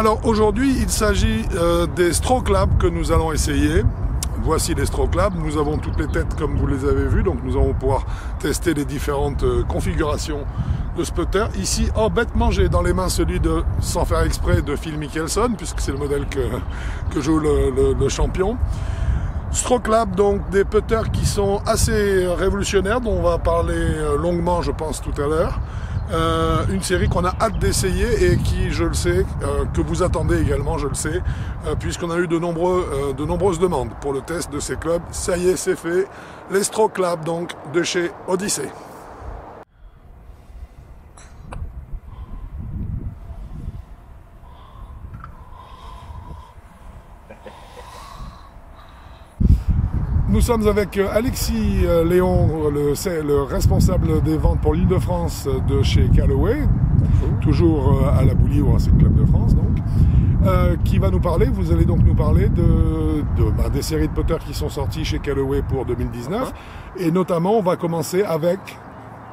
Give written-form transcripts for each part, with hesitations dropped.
Alors aujourd'hui, il s'agit des Stroke Lab que nous allons essayer. Voici les Stroke Lab. Nous avons toutes les têtes comme vous les avez vues, donc nous allons pouvoir tester les différentes configurations de sputter. Ici, bêtement, j'ai dans les mains celui de, sans faire exprès, de Phil Mickelson, puisque c'est le modèle que joue le champion. Stroke Lab, donc des putters qui sont assez révolutionnaires, dont on va parler longuement, je pense, tout à l'heure. Une série qu'on a hâte d'essayer et qui, je le sais, que vous attendez également, je le sais, puisqu'on a eu de nombreuses demandes pour le test de ces clubs. Ça y est, c'est fait. Les Stroke Lab, donc, de chez Odyssey. Nous sommes avec Alexis Léon, le responsable des ventes pour l'Île-de-France de chez Callaway, toujours à la Boulie ou à ce Club de France, donc, qui va nous parler. Vous allez donc nous parler des séries de putters qui sont sorties chez Callaway pour 2019, et notamment on va commencer avec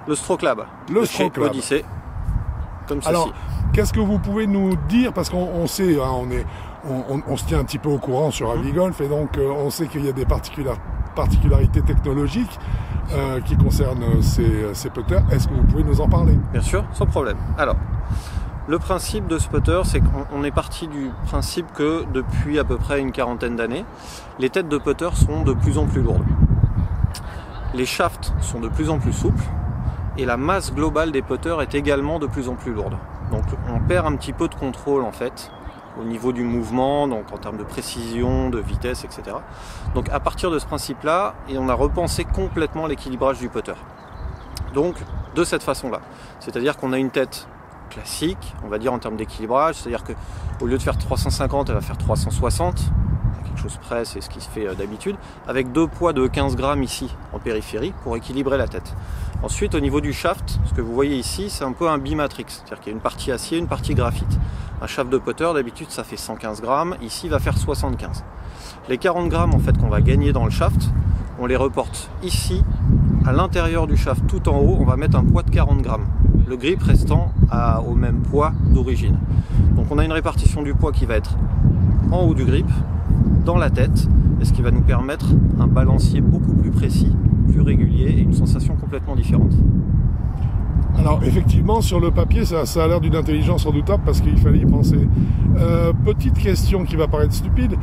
le Stroke Lab, Stroke Lab. Odyssey, comme ceci. Alors, qu'est-ce que vous pouvez nous dire, parce qu'on sait, hein, on se tient un petit peu au courant sur Avigolf, et donc on sait qu'il y a des particularités technologiques qui concernent ces putters. Est-ce que vous pouvez nous en parler? Bien sûr, sans problème. Alors, le principe de ce putter, c'est qu'on est parti du principe que depuis à peu près une quarantaine d'années, les têtes de putter sont de plus en plus lourdes. Les shafts sont de plus en plus souples, et la masse globale des putters est également de plus en plus lourde. Donc on perd un petit peu de contrôle en fait, au niveau du mouvement, donc en termes de précision, de vitesse, etc. Donc à partir de ce principe-là, on a repensé complètement l'équilibrage du putter. Donc de cette façon-là. C'est-à-dire qu'on a une tête classique, on va dire en termes d'équilibrage, c'est-à-dire qu'au lieu de faire 350, elle va faire 360, à quelque chose près, c'est ce qui se fait d'habitude, avec deux poids de 15 grammes ici, en périphérie, pour équilibrer la tête. Ensuite, au niveau du shaft, ce que vous voyez ici, c'est un peu un bimatrix, c'est-à-dire qu'il y a une partie acier, une partie graphite. Un shaft de putter, d'habitude, ça fait 115 grammes, ici, il va faire 75. Les 40 grammes, en fait, qu'on va gagner dans le shaft, on les reporte ici, à l'intérieur du shaft, tout en haut, on va mettre un poids de 40 grammes. Le grip restant au même poids d'origine. Donc on a une répartition du poids qui va être en haut du grip, dans la tête, et ce qui va nous permettre un balancier beaucoup plus précis, plus régulier et une sensation complètement différente. Alors effectivement, sur le papier, ça a l'air d'une intelligence redoutable parce qu'il fallait y penser. Petite question qui va paraître stupide.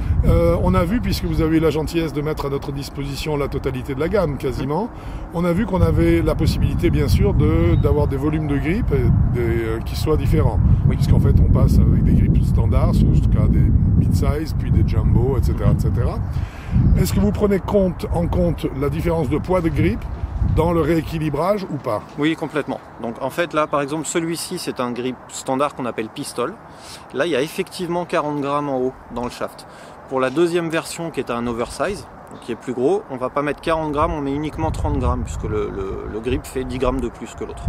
On a vu, puisque vous avez eu la gentillesse de mettre à notre disposition la totalité de la gamme quasiment, on a vu qu'on avait la possibilité bien sûr d'avoir des volumes de grip qui soient différents. Oui. Puisqu'en fait on passe avec des grips standards jusqu'à des mid-size, puis des jumbo, etc. etc. Est-ce que vous prenez en compte la différence de poids de grip dans le rééquilibrage ou pas? Oui, complètement. Donc en fait là par exemple celui-ci c'est un grip standard qu'on appelle pistol. Là il y a effectivement 40 grammes en haut dans le shaft. Pour la deuxième version qui est un oversize, qui est plus gros, on va pas mettre 40 grammes, on met uniquement 30 grammes puisque le grip fait 10 grammes de plus que l'autre.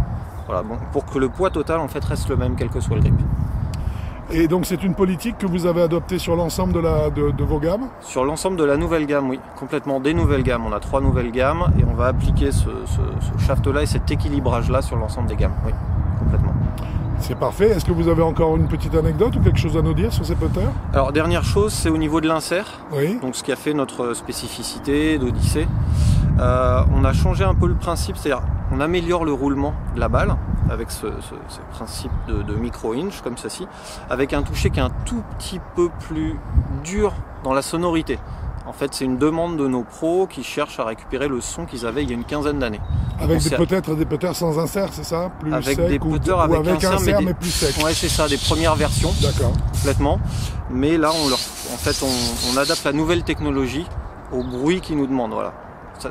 Voilà, bon, pour que le poids total en fait reste le même quel que soit le grip. Et donc c'est une politique que vous avez adoptée sur l'ensemble de vos gammes? Sur l'ensemble de la nouvelle gamme, oui, complètement des nouvelles gammes. On a 3 nouvelles gammes et on va appliquer ce shaft-là et cet équilibrage-là sur l'ensemble des gammes, oui, complètement. C'est parfait. Est-ce que vous avez encore une petite anecdote ou quelque chose à nous dire sur ces putters? Alors dernière chose, c'est au niveau de l'insert, oui. Donc ce qui a fait notre spécificité d'Odyssey. On a changé un peu le principe, c'est-à-dire on améliore le roulement de la balle avec ce principe de micro-hinge comme ceci, avec un toucher qui est un tout petit peu plus dur dans la sonorité. En fait, c'est une demande de nos pros qui cherchent à récupérer le son qu'ils avaient il y a une quinzaine d'années. Avec peut-être des putters sans insert, c'est ça? Plus avec sec, des putters avec insert, mais plus sec. Ouais, c'est ça, des premières versions. D'accord. Complètement. Mais là, on adapte la nouvelle technologie au bruit qu'ils nous demandent. Voilà.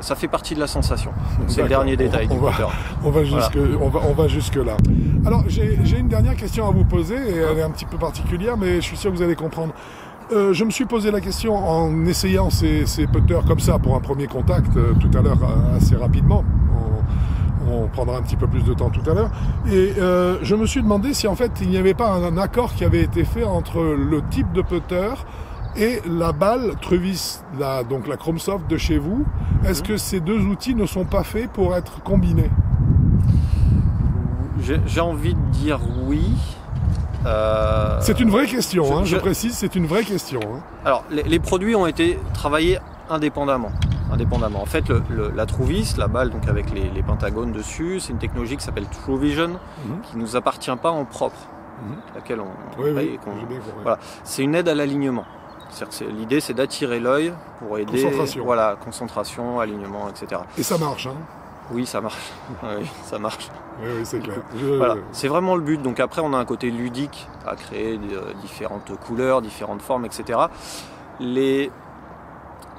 Ça fait partie de la sensation. C'est le dernier détail du putter. On va jusque là. Alors, j'ai une dernière question à vous poser, et elle est un petit peu particulière, mais je suis sûr que vous allez comprendre. Je me suis posé la question en essayant ces putters comme ça pour un premier contact tout à l'heure assez rapidement. On prendra un petit peu plus de temps tout à l'heure. Et je me suis demandé si en fait il n'y avait pas un accord qui avait été fait entre le type de putter et la balle Truvis, donc la Chrome Soft de chez vous. Est-ce que ces deux outils ne sont pas faits pour être combinés? J'ai envie de dire oui. C'est une vraie question, je précise, c'est une vraie question. Hein. Alors, les produits ont été travaillés indépendamment. En fait, la TrueVis, la balle donc avec les pentagones dessus, c'est une technologie qui s'appelle TrueVision, qui ne nous appartient pas en propre, laquelle voilà. C'est une aide à l'alignement. L'idée, c'est d'attirer l'œil pour aider, concentration, alignement, etc. Et ça marche, hein? Oui, ça marche. Oui, ça marche. Oui, c'est clair. Voilà. C'est vraiment le but. Donc après, on a un côté ludique à créer différentes couleurs, différentes formes, etc.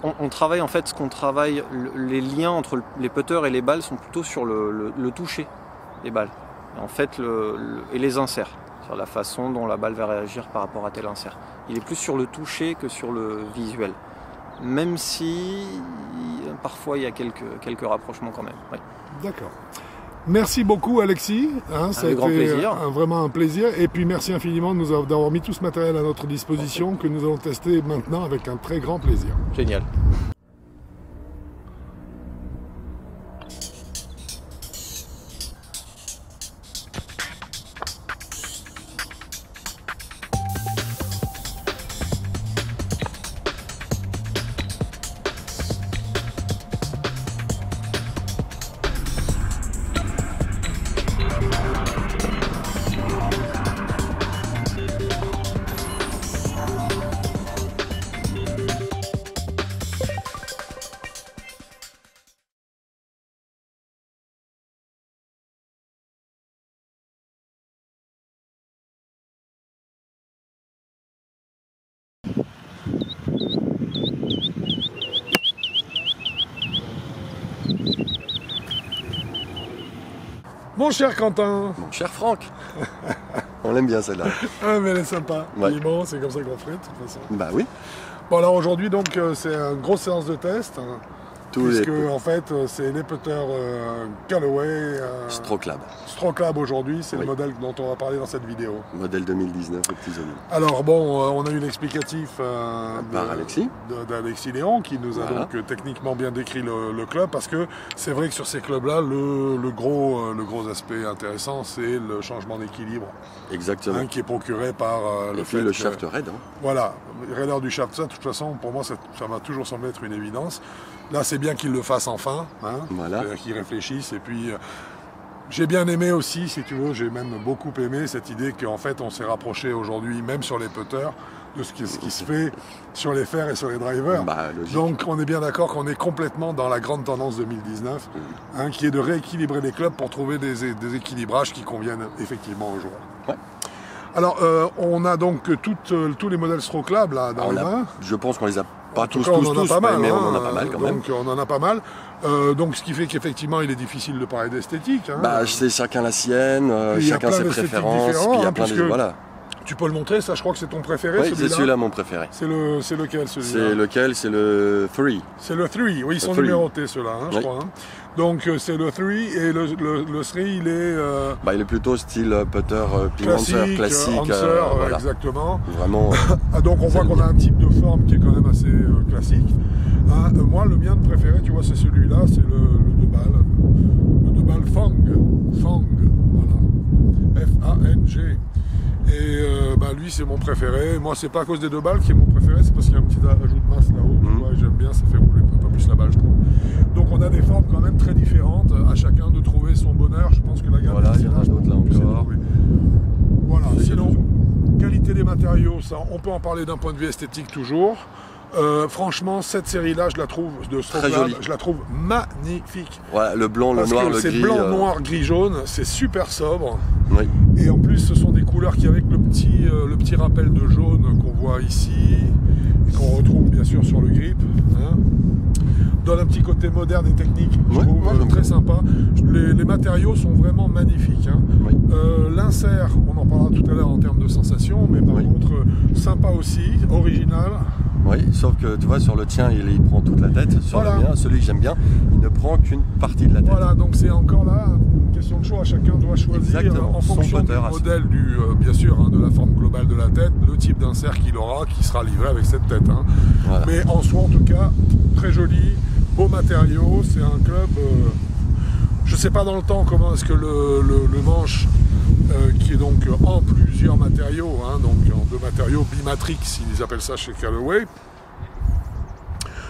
On travaille en fait, les liens entre les putters et les balles sont plutôt sur le toucher des balles. Et en fait, et les inserts, sur la façon dont la balle va réagir par rapport à tel insert. Il est plus sur le toucher que sur le visuel. Même si parfois il y a quelques rapprochements quand même. Oui. D'accord. Merci beaucoup Alexis, ça a été vraiment un plaisir. Et puis merci infiniment d'avoir mis tout ce matériel à notre disposition que nous allons tester maintenant avec un très grand plaisir. Génial. Mon cher Quentin. Mon cher Franck. On l'aime bien celle-là. Ah mais elle est sympa. Ouais. Bon, c'est comme ça qu'on ferait de toute façon. Bah oui. Bon alors aujourd'hui donc c'est une grosse séance de test. Puisque en fait c'est les putters Callaway Stroke Lab aujourd'hui, c'est le modèle dont on va parler dans cette vidéo. Modèle 2019 aux petits oignons. Alors bon, on a eu l'explicatif d'Alexis Léon qui nous a donc techniquement bien décrit le club, parce que c'est vrai que sur ces clubs-là, le gros aspect intéressant, c'est le changement d'équilibre. Exactement. Qui est procuré par le fait le shaft raid. Voilà, raideur du shaft, ça de toute façon pour moi ça m'a toujours semblé être une évidence. Là, c'est bien qu'il le fasse enfin, qu'il réfléchisse. Et puis, j'ai bien aimé aussi, si tu veux, j'ai même beaucoup aimé cette idée qu'en fait, on s'est rapproché aujourd'hui, même sur les putters, de ce qui se fait sur les fers et sur les drivers. Donc, on est bien d'accord qu'on est complètement dans la grande tendance 2019, qui est de rééquilibrer les clubs pour trouver des équilibrages qui conviennent effectivement aux joueurs. Ouais. Alors, on a donc tous les modèles Stroke Lab là dans les mains. Je pense qu'on les a pas tous, mais on en a pas mal quand même. Donc on en a pas mal. Donc ce qui fait qu'effectivement il est difficile de parler d'esthétique. C'est chacun la sienne, chacun ses préférences, puis il y a plein de... Tu peux le montrer, ça je crois que c'est ton préféré. Oui, c'est celui-là mon préféré. C'est lequel celui-là? C'est le 3. C'est le 3, oui, ils sont numérotés ceux-là, je crois. Donc c'est le 3 et le 3 il est... il est plutôt style putter classique. Exactement. Vraiment... donc on voit qu'on a un type de forme qui est quand même assez classique. Moi le mien de préféré, tu vois, c'est celui-là, c'est le 2 balles. Le 2 balles Fang, voilà. F-A-N-G. Et lui c'est mon préféré. Moi c'est pas à cause des 2 balles qui est mon préféré, c'est parce qu'il y a un petit ajout de masse là-haut. Tu vois, j'aime bien, ça fait rouler un peu plus la balle, je trouve. Donc on a des formes quand même très différentes, à chacun de trouver son bonheur. Je pense que la gamme il y en a d'autres là encore. Voilà, sinon, qualité des matériaux, ça, on peut en parler d'un point de vue esthétique toujours. Franchement, cette série-là, je la trouve de Stroke Lab, je la trouve magnifique. Voilà, le blanc, le noir, le gris. C'est blanc, noir, gris, jaune, c'est super sobre. Oui. Et en plus, ce sont des couleurs qui, avec le petit rappel de jaune qu'on voit ici, et qu'on retrouve bien sûr sur le grip, donne un petit côté moderne et technique, je trouve très sympa. Les matériaux sont vraiment magnifiques. L'insert, on en parlera tout à l'heure en termes de sensation, mais par contre, sympa aussi, original. Oui, sauf que tu vois, sur le tien, il prend toute la tête. Sur le mien, celui que j'aime bien, il ne prend qu'une partie de la tête. Voilà, donc c'est encore là une question de choix. Chacun doit choisir en fonction du modèle, bien sûr, de la forme globale de la tête, le type d'insert qu'il aura, qui sera livré avec cette tête. Voilà. Mais en soi, en tout cas, très joli, beau matériau. C'est un club... je ne sais pas dans le temps comment est-ce que le manche qui est donc en plusieurs matériaux, hein, donc en 2 matériaux bimatrix, ils appellent ça chez Callaway.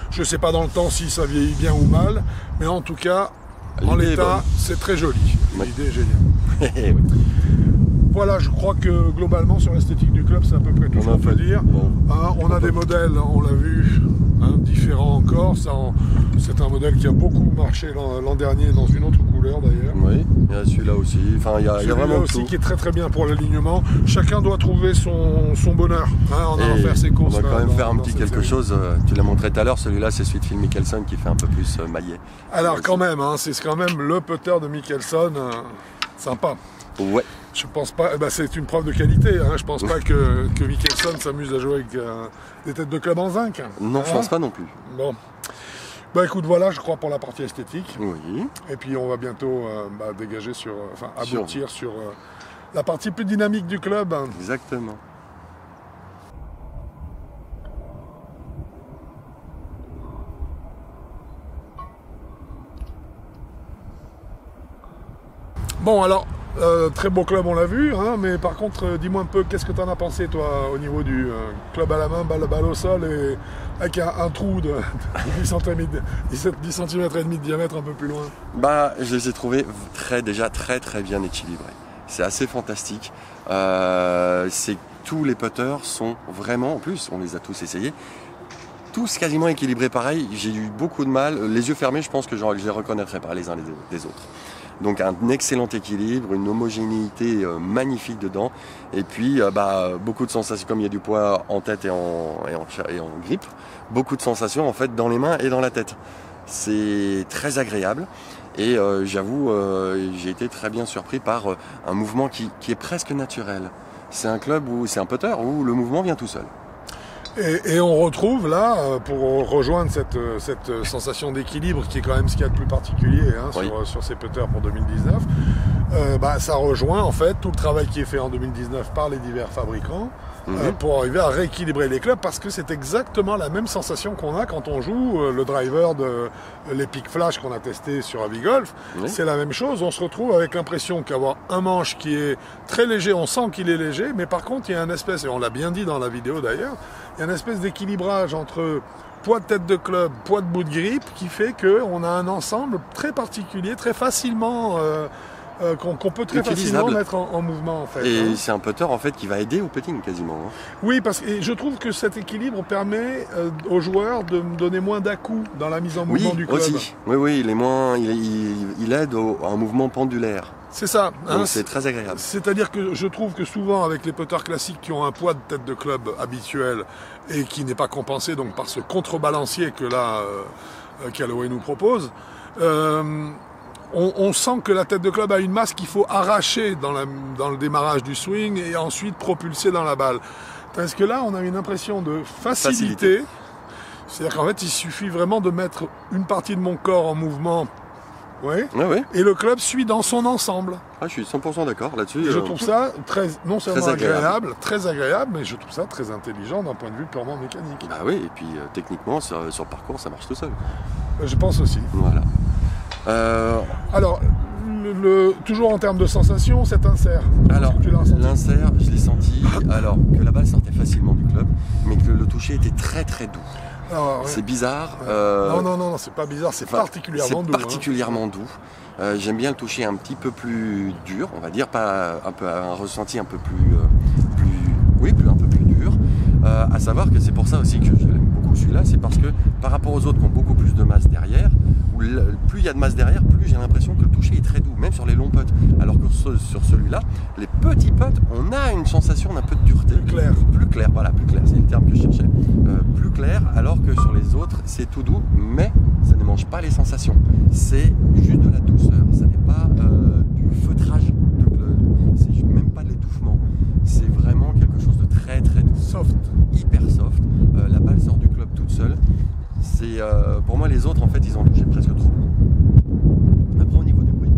Je ne sais pas dans le temps si ça vieillit bien ou mal, mais en tout cas, en l'état, c'est très joli. L'idée est géniale. Voilà, je crois que globalement sur l'esthétique du club, c'est à peu près tout ce qu'on peut dire. Bon. Hein, on a des modèles, on l'a vu, hein, différents encore. C'est un modèle qui a beaucoup marché l'an dernier dans une autre couleur d'ailleurs. Oui, il y a celui-là aussi. Enfin, il y a vraiment aussi tout. qui est très très bien pour l'alignement. Chacun doit trouver son bonheur hein, en allant faire ses courses. On va quand même faire un petit quelque chose. Tu l'as montré tout à l'heure. Celui-là, c'est celui de Phil Mickelson qui fait un peu plus maillé. Alors quand même, hein, c'est quand même le putter de Mickelson. Sympa. Ouais. Je pense pas, c'est une preuve de qualité. Hein. Je pense pas que Mickelson s'amuse à jouer avec des têtes de club en zinc. Non, je pense pas non plus. Bon. Écoute, voilà, je crois pour la partie esthétique. Oui. Et puis on va bientôt dégager aboutir sur la partie plus dynamique du club. Exactement. Bon, alors, très beau club, on l'a vu, hein, mais par contre, dis-moi un peu, qu'est-ce que tu en as pensé, toi, au niveau du club à la main, balle au sol, et avec un trou de 10 cm et demi de diamètre un peu plus loin? Je les ai trouvés déjà très très bien équilibrés. C'est assez fantastique. Tous les putters sont vraiment, en plus, on les a tous essayés, tous quasiment équilibrés pareil. J'ai eu beaucoup de mal. Les yeux fermés, je pense que je les reconnaîtrais pas les uns des autres. Donc un excellent équilibre, une homogénéité magnifique dedans, et puis beaucoup de sensations, comme il y a du poids en tête et en grip, beaucoup de sensations en fait dans les mains et dans la tête. C'est très agréable, et j'avoue, j'ai été très bien surpris par un mouvement qui est presque naturel. C'est un club c'est un putter où le mouvement vient tout seul. Et on retrouve là, pour rejoindre cette sensation d'équilibre qui est quand même ce qu'il y a de plus particulier hein, oui. sur ces putters pour 2019, ça rejoint en fait tout le travail qui est fait en 2019 par les divers fabricants pour arriver à rééquilibrer les clubs, parce que c'est exactement la même sensation qu'on a quand on joue le driver de l'Epic Flash qu'on a testé sur Avigolf. Oui. C'est la même chose, on se retrouve avec l'impression qu'avoir un manche qui est très léger, on sent qu'il est léger, mais par contre il y a une espèce, et on l'a bien dit dans la vidéo d'ailleurs, il y a une espèce d'équilibrage entre poids de tête de club, poids de bout de grip, qui fait qu'on a un ensemble très particulier, très facilement, qu'on peut très facilement mettre en mouvement. En fait, et c'est un putter en fait qui va aider au putting quasiment. Hein. Oui, parce que je trouve que cet équilibre permet aux joueurs de donner moins d'à-coups dans la mise en mouvement du club. Aussi. Oui, il aide à un mouvement pendulaire. C'est ça. Donc c'est très agréable. C'est-à-dire que je trouve que souvent avec les putters classiques qui ont un poids de tête de club habituel et qui n'est pas compensé donc par ce contrebalancier que là Callaway nous propose, on sent que la tête de club a une masse qu'il faut arracher dans le démarrage du swing et ensuite propulser dans la balle. Parce que là on a une impression de facilité. C'est-à-dire qu'en fait il suffit vraiment de mettre une partie de mon corps en mouvement. Oui. Et le club suit dans son ensemble. Je suis 100% d'accord là-dessus. Et je trouve ça non seulement très agréable, mais je trouve ça très intelligent d'un point de vue purement mécanique. Oui, et puis techniquement, sur le parcours, ça marche tout seul. Je pense aussi. Voilà. Alors, toujours en termes de sensation, cet insert. Alors, l'insert, je l'ai senti alors que la balle sortait facilement du club, mais que le toucher était très très doux. C'est bizarre. Non, c'est pas bizarre, c'est particulièrement doux. C'est particulièrement doux. J'aime bien le toucher un petit peu plus dur, on va dire, pas un ressenti un peu un peu plus dur. À savoir que c'est pour ça aussi que je l'aime beaucoup celui-là, c'est parce que par rapport aux autres qui ont beaucoup plus de masse derrière, plus il y a de masse derrière, plus j'ai l'impression que le toucher est très doux, même sur les longs putts. Alors que sur celui-là, les petits putts, on a une sensation d'un peu de dureté. Plus clair, voilà, plus clair, c'est le terme que je cherchais. Plus clair, alors que sur les autres, c'est tout doux, mais ça ne mange pas les sensations. C'est juste de la douceur, ça n'est pas du feutrage, c'est même pas de l'étouffement. C'est vraiment quelque chose de très très doux. Soft. Hyper soft. La balle sort du club toute seule. Pour moi, les autres, en fait, ils ont touché presque trop doux. Après, au niveau du bruit,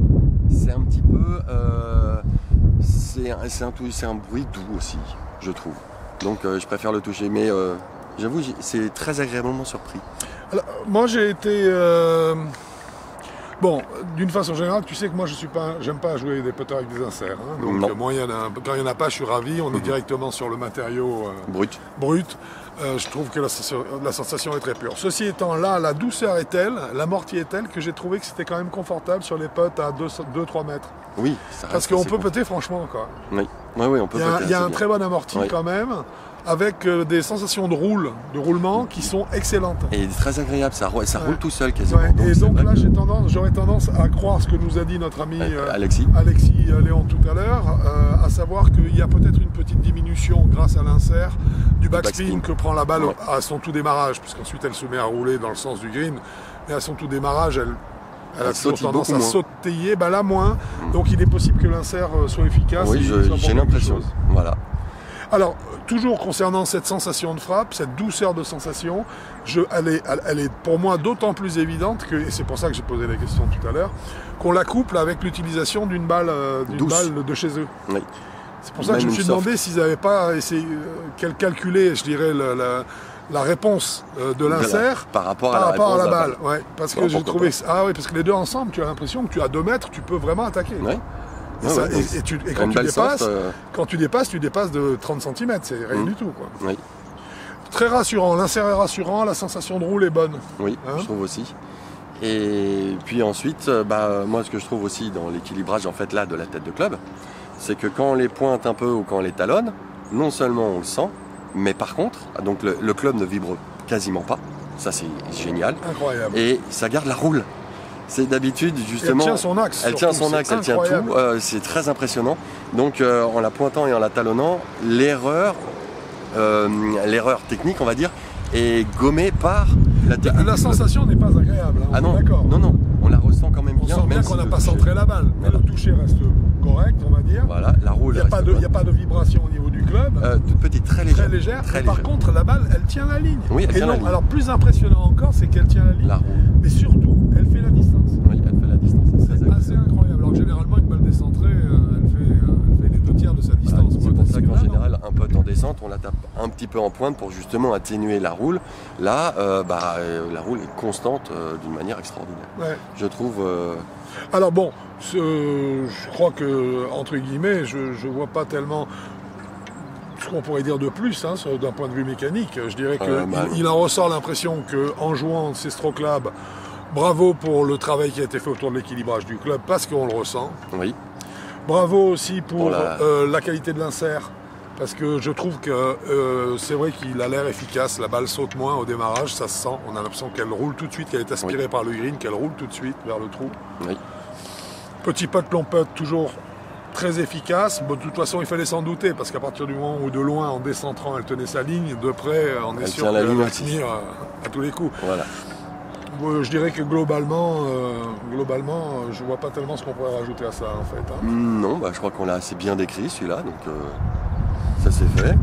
c'est un petit peu... c'est un bruit doux aussi, je trouve. Donc, je préfère le toucher. Mais j'avoue, c'est très agréablement surpris. Alors, moi, j'ai été Bon, d'une façon générale, tu sais que moi j'aime pas jouer des putters avec des inserts. Hein. Donc moi, quand il n'y en a pas, je suis ravi. On est directement sur le matériau brut. Je trouve que la sensation est très pure. Ceci étant là, la douceur est telle, l'amorti est telle que j'ai trouvé que c'était quand même confortable sur les putts à 2-3 mètres. Oui, parce qu'on peut putter franchement encore. Oui, on peut putter. Il y a un très bon amorti quand même, avec des sensations de roulement qui sont excellentes. Et très agréable, ça roule tout seul quasiment. Ouais. Et donc là, j'aurais tendance à croire ce que nous a dit notre ami Alexis Léon tout à l'heure, à savoir qu'il y a peut-être une petite diminution grâce à l'insert du backspin que prend la balle à son tout démarrage, puisqu'ensuite elle se met à rouler dans le sens du green, mais à son tout démarrage, elle a toujours tendance à sautiller, là moins, donc il est possible que l'insert soit efficace. Oui, j'ai l'impression. Voilà. Alors, toujours concernant cette sensation de frappe, cette douceur de sensation, elle est pour moi d'autant plus évidente, et c'est pour ça que j'ai posé la question tout à l'heure, qu'on la couple avec l'utilisation d'une balle de chez eux. Oui. C'est pour ça que je me suis demandé s'ils n'avaient pas essayé calculer, je dirais, la réponse de l'insert par rapport à la balle. Ouais, parce que j'ai trouvé... parce que les deux ensemble, tu as l'impression que tu as 2 mètres, tu peux vraiment attaquer. Oui. Et quand tu dépasses de 30 cm, c'est rien du tout. Quoi. Oui. Très rassurant, l'insert est rassurant, la sensation de roule est bonne. Oui, je trouve aussi. Et puis ensuite, moi ce que je trouve aussi dans l'équilibrage en fait là de la tête de club, c'est que quand on les pointe un peu ou quand on les talonne, non seulement on le sent, mais par contre, donc le club ne vibre quasiment pas, ça c'est génial. Incroyable. Et ça garde la roule. C'est d'habitude justement. Elle tient son axe. Elle tient son axe, elle tient tout. C'est très impressionnant. Donc en la pointant et en la talonnant, l'erreur technique, on va dire, est gommée par la technique. La sensation n'est pas agréable. Ah non, non, on la ressent quand même bien. On sent bien qu'on n'a pas centré la balle. Mais le toucher reste correct, on va dire. Voilà, la roule. Il n'y a pas de vibration au niveau du club. Toute petite, très légère. Par contre, la balle, elle tient la ligne. Oui, elle tient la ligne. Alors plus impressionnant encore, c'est qu'elle tient la ligne. La roule. Mais surtout, elle fait la distance. Oui, elle fait la distance. C'est assez incroyable. Alors généralement, une balle décentrée, elle fait les 2/3 de sa distance. C'est pour ça qu'en général, un putt en descente, on la tape un petit peu en pointe pour justement atténuer la roule. Là, la roule est constante d'une manière extraordinaire. Ouais. Je trouve. Alors bon, je crois que, entre guillemets, je vois pas tellement ce qu'on pourrait dire de plus d'un point de vue mécanique. Je dirais qu'il en ressort l'impression qu'en jouant ces stroke labs, bravo pour le travail qui a été fait autour de l'équilibrage du club, parce qu'on le ressent. Oui. Bravo aussi pour la qualité de l'insert, parce que je trouve que c'est vrai qu'il a l'air efficace, la balle saute moins au démarrage, ça se sent, on a l'impression qu'elle roule tout de suite, qu'elle est aspirée par le green, qu'elle roule tout de suite vers le trou. Oui. Petit putt, long putt, toujours très efficace. Bon, de toute façon, il fallait s'en douter, parce qu'à partir du moment où de loin, en descentrant, elle tenait sa ligne, de près, on est sûr qu'elle va tenir à tous les coups. Voilà. Je dirais que globalement, je vois pas tellement ce qu'on pourrait rajouter à ça, en fait. Non, je crois qu'on l'a assez bien décrit, celui-là, donc ça c'est fait.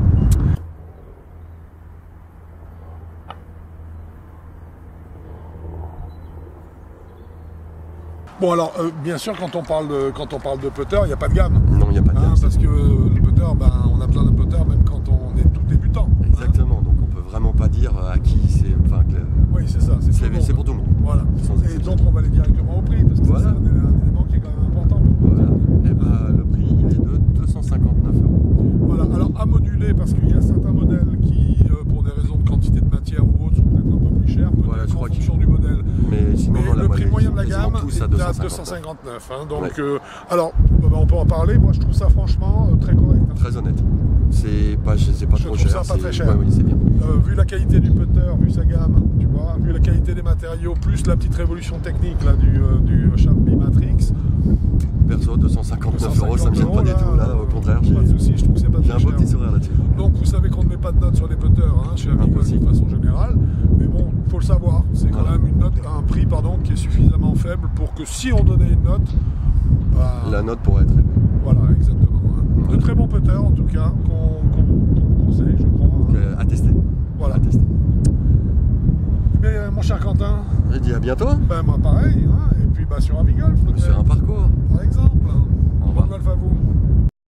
Bon alors, bien sûr, quand on parle de putter, il n'y a pas de gamme. Non, il n'y a pas de gamme. Parce que le putter, on a besoin d'un putter même quand on est tout débutant. Exactement, donc on peut vraiment pas dire à qui c'est. Oui, c'est ça, c'est pour tout le monde. Voilà. Et donc on va aller directement au prix, parce que c'est un élément qui est quand même important. Voilà. Et le prix, il est de 259 €. Voilà, alors à moduler, parce qu'il y a certains modèles qui, pour des raisons de quantité de matière ou autres, sont peut-être un peu plus chers, peut-être en fonction du modèle. Mais sinon, le prix moyen de la gamme est à 259. Donc, alors, on peut en parler. Moi, je trouve ça franchement très correct. Très honnête. C'est pas trop cher. Je trouve ça pas très cher. Oui, c'est bien. Vu la qualité du putter, vu sa gamme, tu vois, vu la qualité des matériaux, plus la petite révolution technique là, du Sharpie Matrix. Perso, 259 €, ça me gêne pas du tout. Là, au contraire, pas de soucis, je trouve que c'est pas j'ai très un beau cher. petit sourire là-dessus. Donc, vous savez qu'on ne met pas de notes sur les putters chez Amigo de façon générale. Mais bon, il faut le savoir. C'est quand même un prix qui est suffisamment faible pour que si on donnait une note, la note pourrait être élevée. Voilà, exactement. De très bons putters en tout cas, qu'on conseille, je crois. À tester. Voilà. À tester. Mais mon cher Quentin, Je dis à bientôt. moi pareil, et puis sur Amigolf.